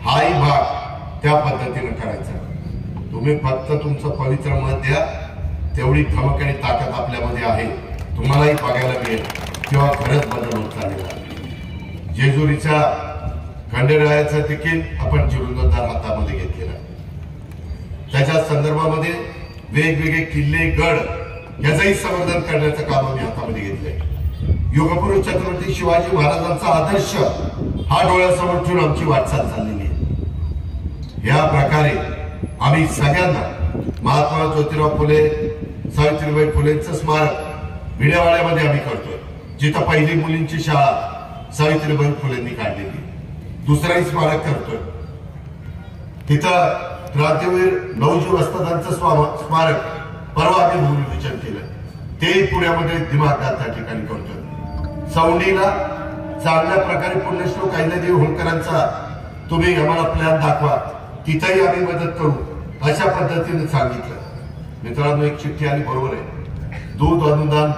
हाही भाग त्या पद्धतीने करायचा. तुम्ही फक्त तुमचं पवित्र मत द्या. तेवढी धमक आणि ताकद आपल्यामध्ये आहे, तुम्हालाही बघायला मिळेल किंवा खरंच बदल होत चाललेला आहे. जेजुरीच्या खंडेरायाचा देखील आपण जीर्णोद्धार हातामध्ये घेतलेला. त्याच्या संदर्भामध्ये वेगवेगळे किल्ले, गड याचंही संवर्धन करण्याचं काम आम्ही हातामध्ये घेतलंय. युगपुरुष छत्रपती शिवाजी महाराजांचा आदर्श हा डोळ्यासमोर ठेवून आमची वाटचाल चाललेली आहे. या प्रकारे आम्ही सगळ्यांना महात्मा ज्योतिराव फुले, सावित्रीबाई फुलेंचं स्मारक विड्यावाड्यामध्ये आम्ही करतोय, जिथं पहिली मुलींची शाळा सावित्रीबाई फुलेंनी काढलेली. दुसराही स्मारक करतोय तिथं क्रांतीवीर नवजी वस्तादांचं स्मारक परवा आम्ही भूमिपूजन केलं. ते पुण्यामध्ये दिमागदार त्या ठिकाणी करतोय. सौंडीला चांगल्या प्रकारे पुण्यश्लोक अहिल्यादेवी होळकरांचा तुम्ही आम्हाला प्लॅन दाखवा, तिथंही आम्ही मदत करू, अशा पद्धतीने सांगितलं. मित्रांनो, एक चिठ्ठी आली, बरोबर आहे, दूध अनुदान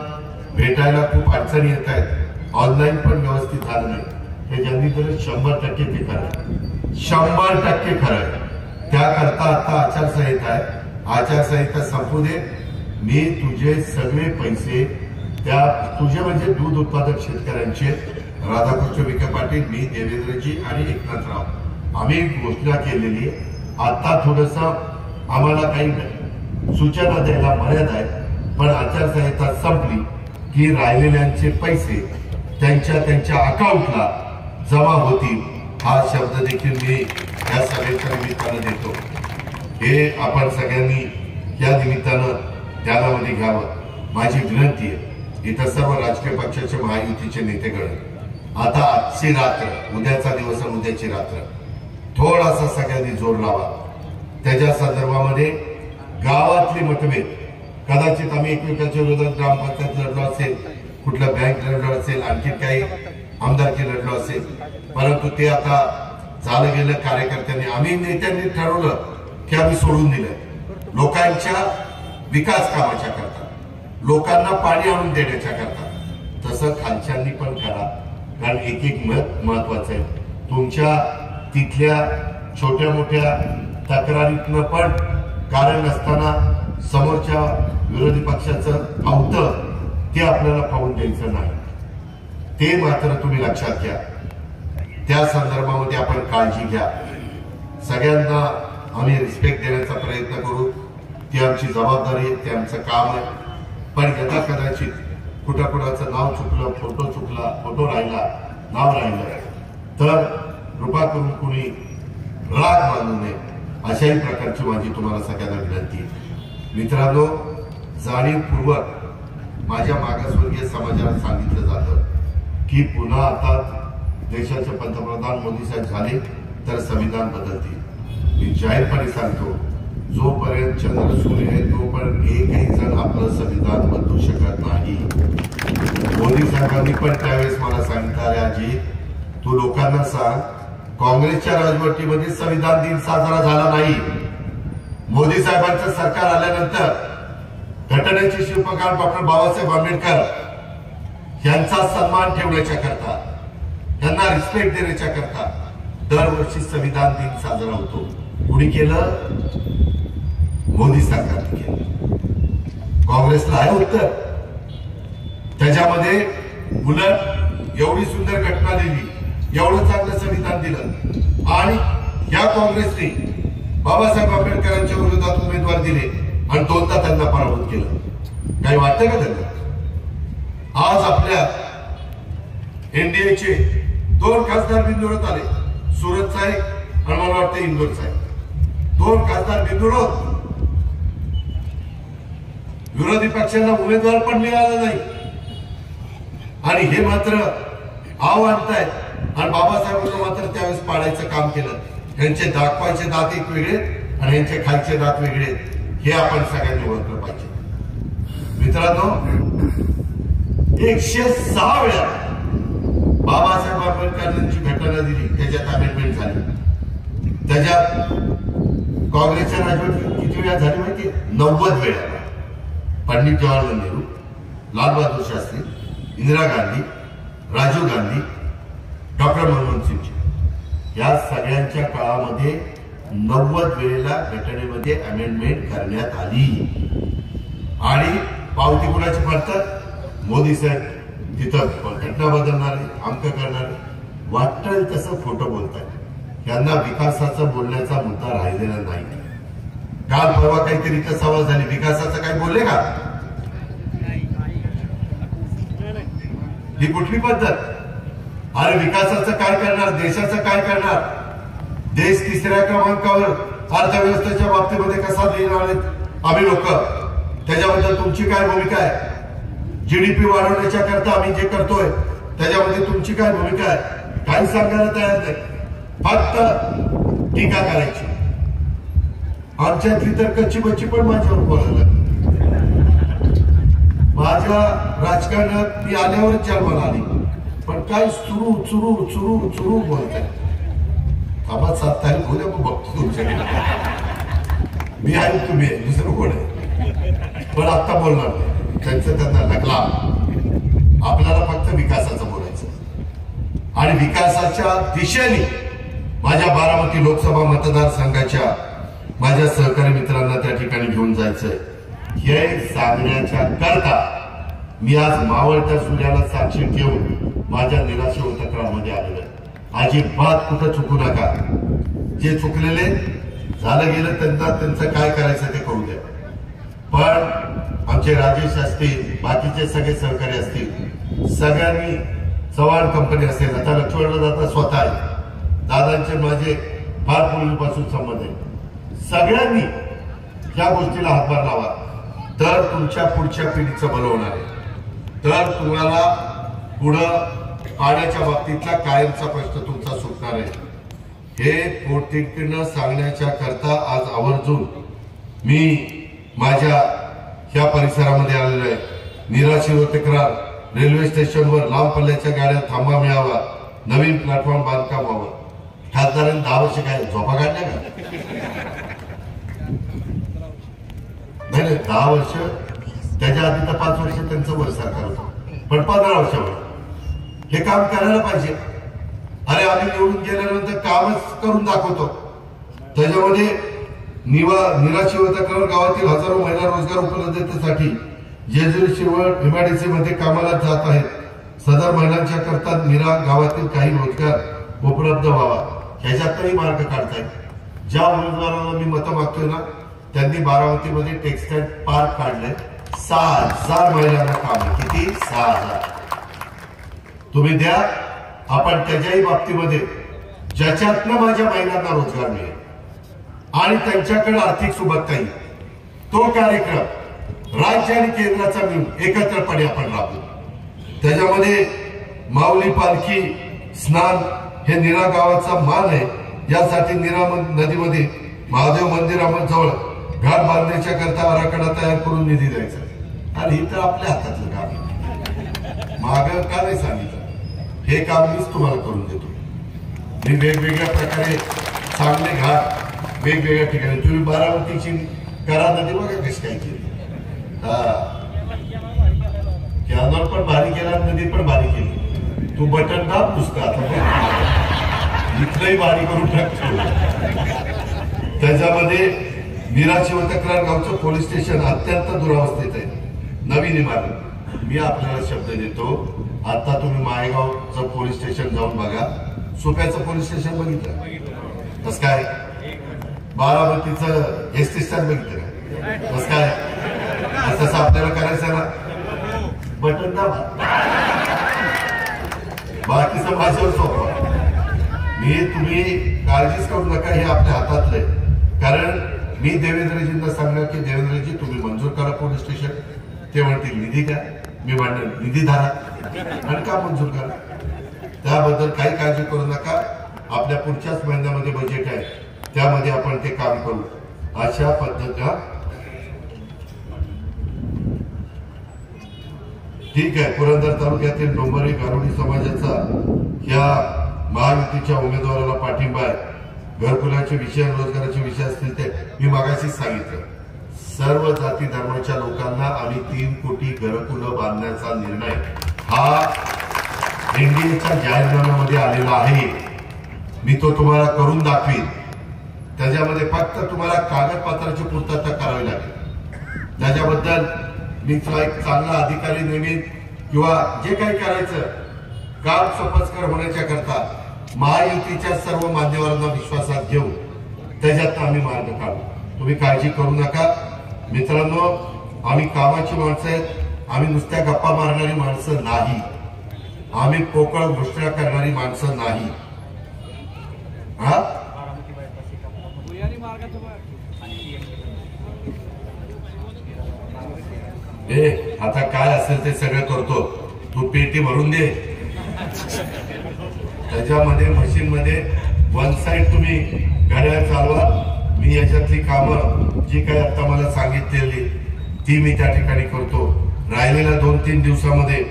भेटायला खूप अडचणी येत आहेत, ऑनलाईन पण व्यवस्थित झालं नाही. हे ज्यांनी दिलं 100% ते खरं, 100% खरं. त्याकरता आता आचारसंहिता आहे, आचारसंहिता संपू दे. मी तुझे सगळे पैसे त्या तुझे म्हणजे दूध उत्पादक शेतकऱ्यांचे, राधाकृष्ण विखे पाटील, मी, देवेंद्रजी आणि एकनाथराव आम्ही घोषणा केलेली. आता थोडस आम्हाला काही सूचना द्यायला मर्यादा आहे, पण आचारसंहिता संपली की राहिलेल्यांचे पैसे त्यांच्या अकाउंटला जमा होतील, हा शब्द देखील मी या सभेच्या निमित्तानं देतो. हे आपण सगळ्यांनी या निमित्तानं ध्यानामध्ये घ्यावं, माझी विनंती आहे. इथं सर्व राजकीय पक्षाचे महायुतीचे नेतेगण आता आजची रात्र, उद्याचा दिवस आणि उद्याची रात्र थोडासा सगळ्यांनी जोर लावा. त्याच्या संदर्भामध्ये गावातले मतभेद, कदाचित आम्ही एकमेकांच्या विरोधात ग्रामपंचायत लढलो असेल, कुठलं बँक लढलो असेल, आणखी काही आमदारकी लढलो असेल, परंतु ते आता झालं गेलं. कार्यकर्त्यांनी, आम्ही नेत्यांनी ठरवलं की आम्ही सोडून दिलं लोकांच्या विकास कामाच्या करता, लोकांना पाणी आणून देण्याच्या करता. तसं खालच्यांनी पण करा, कारण एक एक मत महत्वाचं आहे. तुमच्या तिथल्या छोट्या मोठ्या तक्रारीतनं पण कारण नसताना समोरच्या विरोधी पक्षाचं पावतं ते आपल्याला पाहून द्यायचं नाही. ते मात्र तुम्ही लक्षात घ्या. त्या संदर्भामध्ये आपण काळजी घ्या. सगळ्यांना आम्ही रिस्पेक्ट देण्याचा प्रयत्न करू. ती आमची जबाबदारी आहे, ते आमचं काम आहे. पण यथा कदाचित कुठं कुणाचं नाव चुकलं, फोटो चुकला, फोटो राहिला, नाव राहिलं तर कृपा करून कुणी राग मानू नये, अशाही प्रकारची माझी तुम्हाला सगळ्यांना विनंती आहे. मित्रांनो, जाणीवपूर्वक माझ्या मागासवर्गीय समाजाला सांगितलं जातं की पुन्हा आता देशाचे पंतप्रधान मोदी साहेब झाले तर संविधान बदलतील. मी जाहीरपणे सांगतो, जोपर्यंत चंद्र सूर्य आहे तोपर्यंत एकही जण आपलं संविधान बदलू शकत नाही. मोदी साहेबांनी पण त्यावेळेस मला सांगितलं, अरे आजी तू लोकांना सांग, काँग्रेसच्या राजवटीमध्ये संविधान दिन साजरा झाला नाही. मोदी साहेबांचं सरकार आल्यानंतर घटनेचे शिल्पकार डॉक्टर बाबासाहेब आंबेडकर यांचा सन्मान ठेवण्याच्या करता, त्यांना रिस्पेक्ट देण्याच्या करता दरवर्षी संविधान दिन साजरा होतो. कुणी केलं? मोदी सरकारने केलं. काँग्रेसला आहे उत्तर. त्याच्यामध्ये उलट एवढी सुंदर घटना दिली, एवढं चांगलं संविधान दिलं आणि या काँग्रेसने बाबासाहेब आंबेडकरांच्या विरोधात उमेदवार दिले आणि दोनदा त्यांना पराभूत केलं. काही वाटतं का त्यांना? आज आपल्या एनडीएचे 2 खासदार बिंदुरात आले, सुरतचा एक आणि मला वाटतं इंदोरचा एक. 2 खासदार बिंदुरात. विरोधी पक्षाला उमेदवार पण मिळाला नाही आणि हे मात्र आव आणतायत आणि बाबासाहेबांना मात्र त्यावेळेस पाडायचं काम केलं. यांचे दाखवायचे दात एक वेगळे आणि यांचे खालचे दात वेगळे, हे आपण सगळ्यांनी ओळखलं पाहिजे. मित्रांनो, 106 वेळा बाबासाहेब आंबेडकरांची घटना दिली, त्याच्यात अमेंडमेंट झाली. त्याच्यात काँग्रेसच्या राजवट किती वेळा झाली माहिती? 90 वेळा. पंडित जवाहरलाल नेहरू, लालबहादूर शास्त्री, इंदिरा गांधी, राजीव गांधी, डॉक्टर मनमोहन सिंग या सगळ्यांच्या काळामध्ये 90 वेळेला घटनेमध्ये अमेंडमेंट करण्यात आली. आणि पावती कुणाची पडतात? मोदी साहेब तिथं घटना बदलणारे, अंक करणारे, वाटेल तसं खोटं बोलतात. यांना विकासाचा बोलण्याचा मुद्दा राहिलेला नाही. काल परवा काहीतरी इथं सभा झाली, विकासाचं काही बोलले का? ही कुठली पद्धत? अरे विकासाचं काय करणार, देशाचं काय करणार? देश 3ऱ्या क्रमांकावर अर्थव्यवस्थेच्या बाबतीमध्ये कसा देणार आम्ही लोक, त्याच्याबद्दल तुमची काय भूमिका आहे? जीडीपी वाढवण्याच्या करता आम्ही जे करतोय त्याच्यामध्ये तुमची काय भूमिका आहे? काही सांगायला तयार नाही, फक्त टीका करायची. आमच्यातली तर कच्ची बच्ची पण माझ्यावर बोलायला. माझ्या राजकारणात मी आल्यावरच जन्माला आली, पण काय सुरू सुरू सुरू सुरू बोलताय. आम्हाला 7 तारीख होऊ द्या, मग बघतो तुमच्याकडे. मी आहे, तुम्ही आहे, दुसरं कोण आहे? पण आता बोलणार नाही, त्यांचं त्यांना लागला. आपल्याला फक्त विकासाचं बोलायचं आणि विकासाच्या दिशेने माझ्या बारामती लोकसभा मतदारसंघाच्या माझ्या सहकारी मित्रांना त्या ठिकाणी घेऊन जायचंय. हे सांगण्याच्या करता मी आज मावळत्या सूर्याला साक्षी ठेवून माझ्या निराशा तक्रारमध्ये आलेलो आहे. अजिबात कुठं चुकू नका. जे चुकलेले झालं गेलं त्यांना त्यांचं काय करायचं ते करू द्या. पण आमचे राजेश असतील, बाकीचे सगळे सहकारी असतील, सगळ्यांनी, चव्हाण कंपनी असेल, आता लक्ष्मणला जाता स्वतः आहे, दादांचे माझे फार पूर्वीपासून संबंध आहे. सगळ्यांनी या गोष्टीला हातभार लावा, तर तुमच्या पुढच्या पिढीचं भलं होणार आहे. तर तुम्हाला पुढं पाण्याच्या बाबतीतला कायमचा प्रश्न तुमचा सुटणार आहे. हे पोटतिडकीनं सांगण्याच्या करता आज आवर्जून मी माझ्या ह्या परिसरामध्ये आलेलो आहे. निराशी व तक्रार, रेल्वे स्टेशनवर लांब पल्ल्याच्या गाड्या थांबा मिळावा, नवीन प्लॅटफॉर्म बांधकाम व्हावं. खासदारांनी 10 वर्ष काय झोपा काढल्या का? नाही, 10 वर्ष. त्याच्या आधी तर 5 वर्ष त्यांचं वर सरकार होतं, पण 15 वर्षावर हे काम करायला पाहिजे. अरे आम्ही निवडून गेल्यानंतर कामच करून दाखवतो. त्याच्यामध्ये निराशी व तक्रार गावातील हजारो महिला रोजगार उपलब्धतेसाठी जेजुरी शिरवळ एमआयडीसी मध्ये कामाला जात आहेत. सदर महिलांच्या करता निरा गावातील काही रोजगार उपलब्ध व्हावा, ह्याच्यातही मार्ग काढतायत. ज्या उमेदवारांना मी मतं मागतोय ना, त्यांनी बारामतीमध्ये टेक्सटाईल पार्क काढलंय. 6,000 महिलांना काम आहे. किती? 6,000. तुम्ही द्या. आपण त्याच्याही बाबतीमध्ये ज्याच्यातनं माझ्या महिलांना रोजगार मिळेल आणि त्यांच्याकडे आर्थिक सुबत्ता येईल, तो कार्यक्रम राज्य आणि केंद्राचा मिळून एकत्रपणे आपण राबवू. त्याच्यामध्ये माऊली पालखी स्नान हे निरा गावाचा मान आहे. यासाठी निरा नदीमध्ये महादेव मंदिराजवळ घाट बांधण्याच्या करता आराखडा तयार करून निधी द्यायचा. आणि ही तर आपल्या हातातलं काम आहे. माग का नाही सांगितलं? हे काम मीच तुम्हाला करून देतो. मी वेगवेगळ्या प्रकारे चांगले घाट वेगवेगळ्या ठिकाणी, तुम्ही बारामतीची करा नदी बघा कशी काय केली. कॅनॉल पण भारी केला, नदी पण भारी केली. तू बटन दाब नुसतं, आता इथलंही भारी करून टाकतो. त्याच्यामध्ये निराशी व तक्रार गावचं पोलीस स्टेशन अत्यंत दुरावस्थेत आहे, नवीन इमारत. मी आपल्याला शब्द देतो, आता तुम्ही माळेगावचं पोलीस स्टेशन जाऊन बघा. सोप्याचं पोलीस स्टेशन बघितलं कसं काय? बारामतीचं एसटी स्टँड बघितलं का कसं काय? तसं आपल्याला करायचं ना, बटन दाबा, बाकीचं माझ्यावर सोपवा. तुम्ही काळजीच करू नका, हे आपल्या हातातलं आहे. कारण मी देवेंद्रजींना सांगणार की देवेंद्रजी तुम्ही मंजूर करा पोलीस स्टेशन. ते म्हणतील निधी काय? मी म्हणणार निधी धरा आणि का मंजूर करा. त्याबद्दल काही काळजी करू नका. आपल्या पुढच्याच महिन्यामध्ये बजेट आहे, त्यामध्ये आपण ते काम करू. अशा पद्धतीनं ठीक आहे. पुरंदर तालुक्यातील डोंबरी गारुडी समाजाचा या महायुतीच्या उमेदवाराला पाठिंबा आहे. घरकुलाचे विषय, रोजगाराचे विषय असतील ते मी मागाशीच सांगितलं. सर्व जाती धर्माच्या लोकांना आम्ही 3 कोटी घरकुलं बांधण्याचा निर्णय हा एनडीएच्या जाहीरनाम्यामध्ये आलेला आहे. मी तो तुम्हाला करून दाखवीन. त्याच्यामध्ये फक्त तुम्हाला कागदपत्राची पूर्तता करावी लागेल. त्याच्याबद्दल मी एक चांगला अधिकारी नेमीन किंवा जे काही करायचं काम सोपस्कर होण्याच्या करता महायुतीच्या सर्व मान्यवरांना विश्वासात घेऊन त्याच्यात आम्ही मार्ग काढू. तुम्ही काळजी करू नका मित्रांनो. आम्ही कामाची माणसं आहेत. आम्ही नुसत्या गप्पा मारणारी माणसं नाही. आम्ही पोकळ घोषणा करणारी माणसं नाही. हा आता काय असेल ते सगळं करतो. तू पेटी भरून दे. त्याच्यामध्ये मशीन मध्ये 1 साइड तुम्ही घड्याळ चालवा. मी याच्यातली कामं जी काही आता मला सांगितलेली ती मी त्या ठिकाणी करतो. राहिलेल्या 2-3 दिवसामध्ये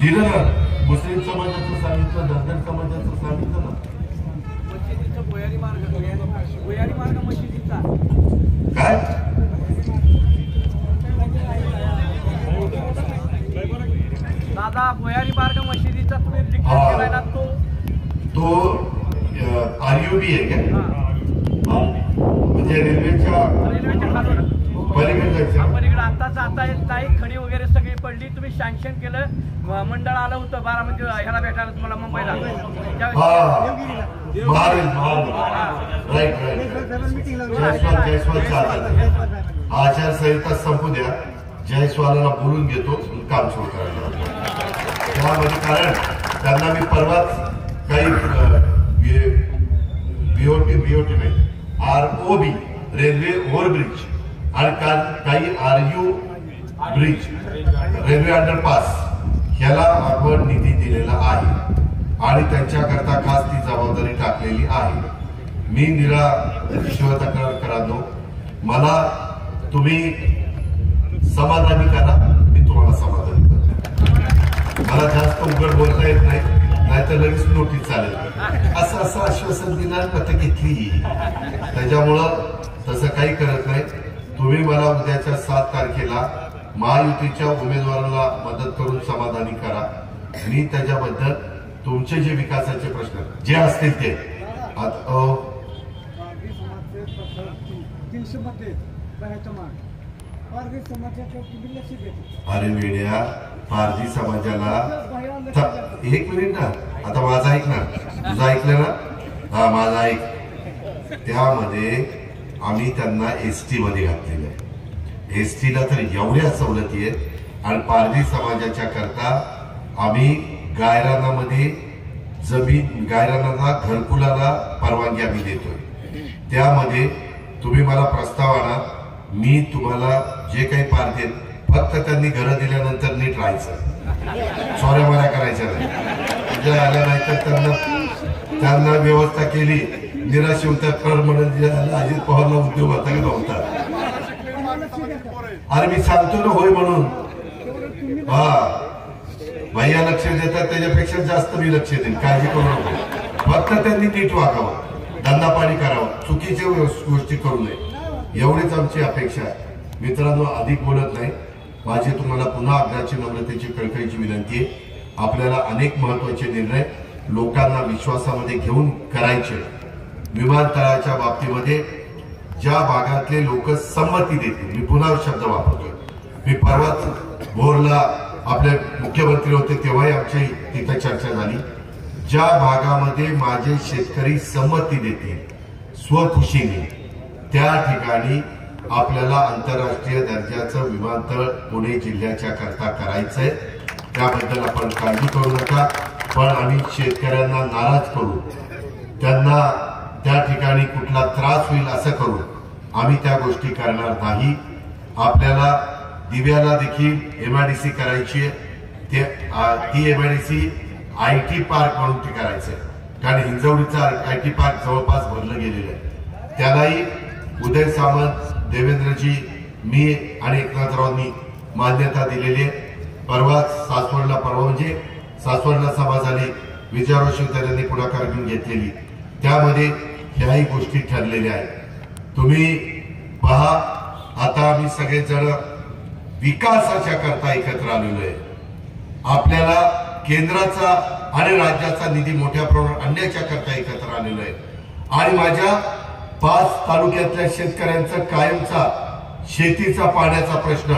दिलं ना. मुस्लिम समाजाचं सांगितलं, धनगर समाजाचं सांगितलं ना. काय दादा भुयारी मार्ग मशिदीचा तुम्ही केलाय ना, तो आरयूबी आहे का? म्हणजे रेल्वेच्या पलीकडे जायचं. पलीकडे आता जाता येत नाही. खडी वगैरे सगळी पडली. तुम्ही सँक्शन केलं, मंडळ आलं होतं बारामती ह्याला भेटायला तुम्हाला मुंबईला. आचारसंहिता संपू द्या. जयस्वालाला बोलून घेतो, काम सुरू करायला. त्यामध्ये कारण त्यांना मी परवाच काही बीओटी नाही ROB रेल्वे ओव्हरब्रिज आणि काही RU ब्रिज, रेल्वे अंडरपास ह्याला आपण निधी दिलेला आहे आणि त्यांच्याकरता खास ती जबाबदारी टाकलेली आहे. मी निरा शिवतकरांनो, मला तुम्ही समाधानी करा, मी तुम्हाला समाधानी करतो. मला जास्त उघड बोलता येत नाही, नाहीतर लगेच नोटीस चालेल. असं आश्वासन दिलं पत्र घेतली, त्याच्यामुळं तसं काही करत नाही. तुम्ही मला उद्याच्या 7 तारखेला महायुतीच्या उमेदवाराला मदत करून समाधानी करा. मी त्याच्याबद्दल तुमचे जे विकासाचे प्रश्न जे असतील ते अरे वेड्या, पारधी समाजाला 1 मिनिट ना, आता माझा ऐक ना, तुझं ऐकलं ना, हा माझा ऐक. त्यामध्ये आम्ही त्यांना ST मध्ये घातलेलं आहे. ST ला तर एवढ्या सवलती आहेत आणि पारधी समाजाच्या करता आम्ही गायरानामध्ये जमीन, गायरानाला घरकुलाला परवानगी आम्ही देतोय. त्यामध्ये तुम्ही मला प्रस्ताव आणा, मी तुम्हाला जे काही पारधी, फक्त त्यांनी घरं दिल्यानंतर नीट राहायचं, चोऱ्या माऱ्या करायच्या नाही. आल्या नाही तर त्यांना व्यवस्था केली. निराश होता म्हणून अजित पवारला उद्योग होता की नव्हता. अरे मी सांगतो ना होय म्हणून. हा भैया लक्ष देतात, त्याच्यापेक्षा जास्त मी लक्ष देईन, काळजी करू नको. फक्त त्यांनी नीट वागावं, धंदा पाणी करावं, चुकीच्या गोष्टी करू नये, एवढीच आमची अपेक्षा आहे. मित्रांनो, अधिक बोलत नाही. माझी तुम्हाला पुन्हा आग्रहाची, नम्रतेची, कळकळीची विनंती आहे. आपल्याला अनेक महत्वाचे निर्णय लोकांना विश्वासामध्ये घेऊन करायचे. विमानतळाच्या बाबतीमध्ये ज्या भागातले लोक संमती देतील, मी पुन्हा शब्द वापरतोय. मी परवाच भोरला आपले मुख्यमंत्री होते तेव्हाही आमची तिथे चर्चा झाली. ज्या भागामध्ये माझे शेतकरी संमती देतील स्वखुशीने, त्या ठिकाणी आपल्याला आंतरराष्ट्रीय दर्जाचं विमानतळ पुणे जिल्ह्याच्या करता करायचंय. त्याबद्दल आपण काळजी करू नका. पण आम्ही शेतकऱ्यांना नाराज करू, त्यांना त्या ठिकाणी कुठला त्रास होईल असं करू आम्ही त्या गोष्टी करणार नाही. आपल्याला दिव्याला देखील MIDC करायची आहे. ती MIDC IT पार्क म्हणून ती करायचंय, कारण हिंजवडीचा IT पार्क जवळपास भरलं गेलेलं आहे. त्यालाही उदय सामंत, देवेंद्रजी, मी आणि एकनाथरावांनी मान्यता दिलेली आहे. परवा सासवडला सभा झाली, विजयराव शिवतारेंनी पुढाकार घेऊन घेतलेली, त्यामध्ये ह्याही गोष्टी ठरलेल्या आहेत. तुम्ही पहा, आता आम्ही सगळेजण विकासाच्या करता एकत्र आलेलो आहे. आपल्याला केंद्राचा आणि राज्याचा निधी मोठ्या प्रमाणात आणण्याच्या करता एकत्र आलेलो आहे. आणि माझ्या 5 तालुक्यातल्या शेतकऱ्यांचा कायमचा शेतीचा पाण्याचा प्रश्न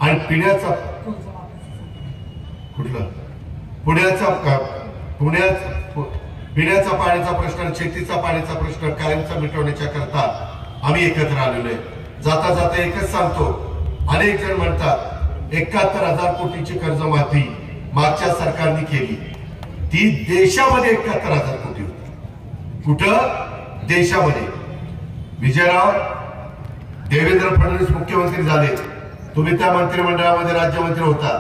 आणि पिण्याचा पिण्याचा पाण्याचा प्रश्न, शेतीचा पाण्याचा प्रश्न कायमचा मिटवण्याच्या करता आम्ही एकत्र आलेलो आहे. जाता जाता एकच सांगतो, अनेक जण म्हणतात 71,000 कोटीची कर्जमाफी मागच्या सरकारने केली. ती देशामध्ये 71,000 कोटी होती. कुठं? देशामध्ये. विजयराव, देवेंद्र फडणवीस मुख्यमंत्री झाले, तुम्ही त्या मंत्रिमंडळामध्ये राज्यमंत्री होता,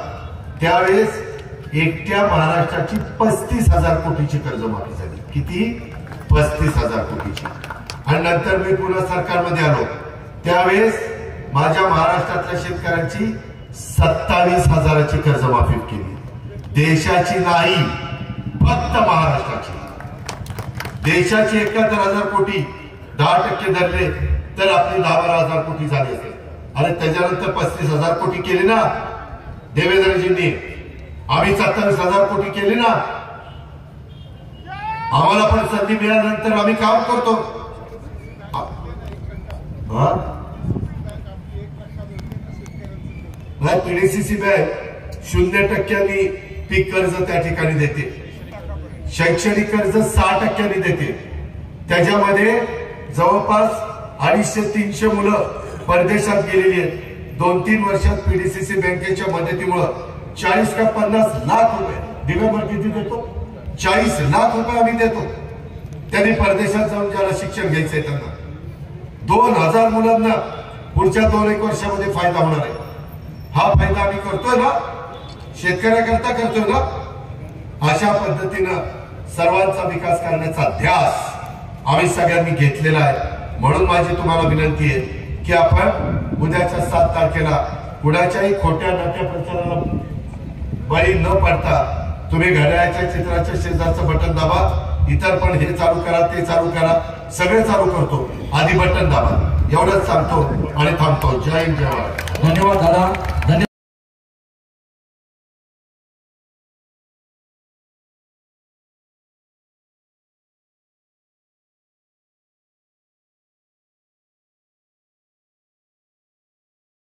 त्यावेळेस एकट्या महाराष्ट्राची 35,000 कोटीची कर्जमाफी झाली. किती? 35,000 कोटीची. आणि नंतर मी पुन्हा सरकारमध्ये आलो, त्यावेळेस माझ्या महाराष्ट्रातल्या शेतकऱ्यांची 27,000ची कर्जमाफी केली. देशाची नाही, फक्त महाराष्ट्राची. देशाची 71,000 कोटी 10% धरले तर आपली 10-12,000 कोटी झाली असेल. आणि त्याच्यानंतर 35,000 कोटी केली ना देवेंद्रजींनी. आम्ही 27,000 कोटी केली ना. आम्हाला पण संधी मिळाल्यानंतर आम्ही काम करतो. नाही, PDCC बँक 0% पीक कर्ज त्या ठिकाणी देते. शैक्षणिक कर्ज 6% देते. त्याच्यामध्ये जवळपास 250-300 मुलं परदेशात गेलेली आहेत. 2-3 वर्षात PDCC बँकेच्या मदतीमुळे 40 का 50 लाख रुपये, दिव्यावर किती देतो? 40 लाख रुपये आम्ही देतो. त्यांनी परदेशात जाऊन ज्याला शिक्षण घ्यायचंय त्यांना. 2000 मुलांना पुढच्या 2-1 वर्षामध्ये फायदा होणार आहे. हा फायदा आम्ही करतोय ना, शेतकऱ्याकरता करतोय ना. अशा पद्धतीनं सर्वांचा विकास करण्याचा ध्यास आम्ही सगळ्यांनी घेतलेला आहे. म्हणून माझी तुम्हाला विनंती आहे की आपण उद्याच्या 7 तारखेला कुणाच्याही खोट्या नाट्य प्रचाराला बळी न पडता तुम्ही घड्याळाच्या चित्राच्या शेजारचं बटन दाबा. इतर पण हे चालू करा, ते चालू करा, सगळे चालू करतो, आधी बटन दाबा. एवढंच सांगतो आणि थांबतो. जय हिंद, जय महाराष्ट्र. धन्यवाद दादा.